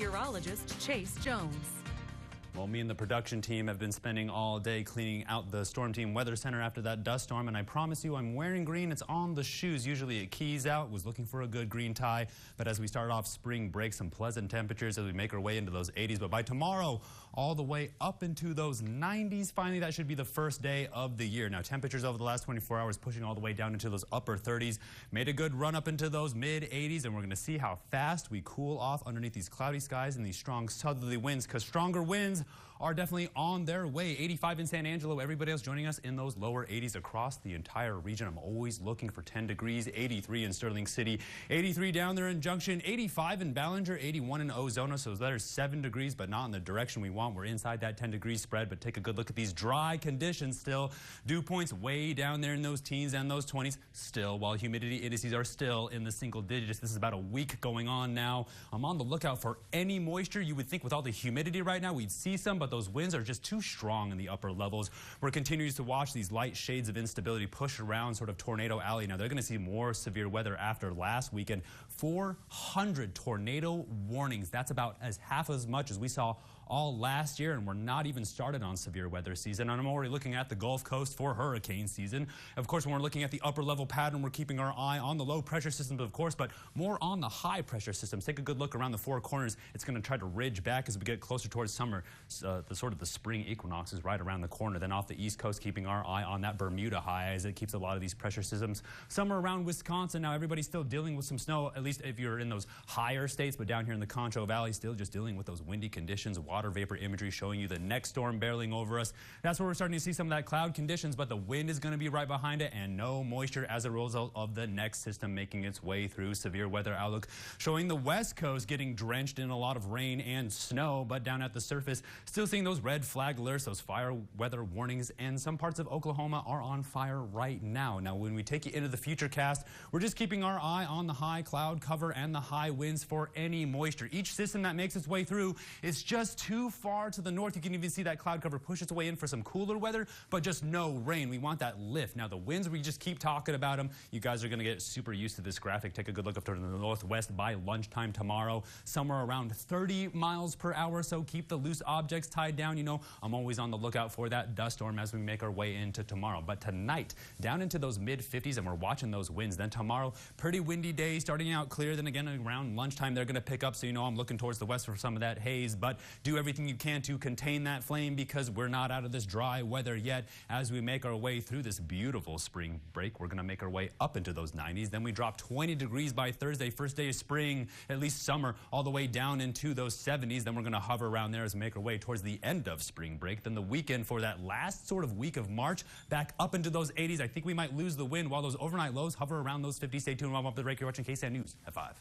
meteorologist Chase Jones. Well, me and the production team have been spending all day cleaning out the Storm Team Weather Center after that dust storm, and I promise you I'm wearing green. It's on the shoes. Usually it keys out. Was looking for a good green tie, but as we start off spring break, some pleasant temperatures as we make our way into those 80s. But by tomorrow, all the way up into those 90s. Finally, that should be the first day of the year. Now, temperatures over the last 24 hours pushing all the way down into those upper 30s. Made a good run up into those mid 80s, and we're going to see how fast we cool off underneath these cloudy skies and these strong southerly winds, because stronger winds are definitely on their way. 85 in San Angelo. Everybody else joining us in those lower 80s across the entire region. I'm always looking for 10 degrees. 83 in Sterling City, 83 down there in Junction, 85 in Ballinger, 81 in Ozona. So there's 7 degrees, but not in the direction we want. We're inside that 10 degree spread, but take a good look at these dry conditions still. Dew points way down there in those teens and those 20s still, while humidity indices are still in the single digits. This is about a week going on now. I'm on the lookout for any moisture. You would think with all the humidity right now we'd see some, but those winds are just too strong in the upper levels. We're continuing to watch these light shades of instability push around sort of tornado alley. Now, they're going to see more severe weather after last weekend. 400 tornado warnings. That's about half as much as we saw all last year, and we're not even started on severe weather season. And I'm already looking at the Gulf Coast for hurricane season. Of course, when we're looking at the upper level pattern, we're keeping our eye on the low pressure systems, of course, but more on the high pressure systems. Take a good look around the four corners. It's going to try to ridge back as we get closer towards summer. The spring equinox is right around the corner. Then off the east coast, keeping our eye on that Bermuda high as it keeps a lot of these pressure systems somewhere around Wisconsin. Now, everybody's still dealing with some snow, at least if you're in those higher states, but down here in the Concho Valley, still just dealing with those windy conditions, water vapor imagery showing you the next storm barreling over us. That's where we're starting to see some of that cloud conditions, but the wind is going to be right behind it, and no moisture as a result of the next system making its way through. Severe weather outlook showing the west coast getting drenched in a lot of rain and snow, but down at the surface, still seeing those red flag alerts, those fire weather warnings, and some parts of Oklahoma are on fire right now. Now, when we take you into the future cast, we're just keeping our eye on the high cloud cover and the high winds for any moisture. Each system that makes its way through is just too far to the north. You can even see that cloud cover push its way in for some cooler weather, but just no rain. We want that lift. Now, the winds, we just keep talking about them. You guys are going to get super used to this graphic. Take a good look up toward the northwest by lunchtime tomorrow, somewhere around 30 miles per hour. So keep the loose objects tied down. You know, I'm always on the lookout for that dust storm as we make our way into tomorrow. But tonight, down into those mid 50s, and we're watching those winds. Then tomorrow, pretty windy day, starting out clear. Then again, around lunchtime, they're going to pick up. So, you know, I'm looking towards the west for some of that haze. But do everything you can to contain that flame, because we're not out of this dry weather yet. As we make our way through this beautiful spring break, we're going to make our way up into those 90s. Then we drop 20 degrees by Thursday, first day of spring, at least summer, all the way down into those 70s. Then we're going to hover around there as we make our way towards the end of spring break. Then the weekend for that last sort of week of March, back up into those 80s. I think we might lose the wind while those overnight lows hover around those 50s. Stay tuned. I'm up the break. You're watching KSAN News at 5.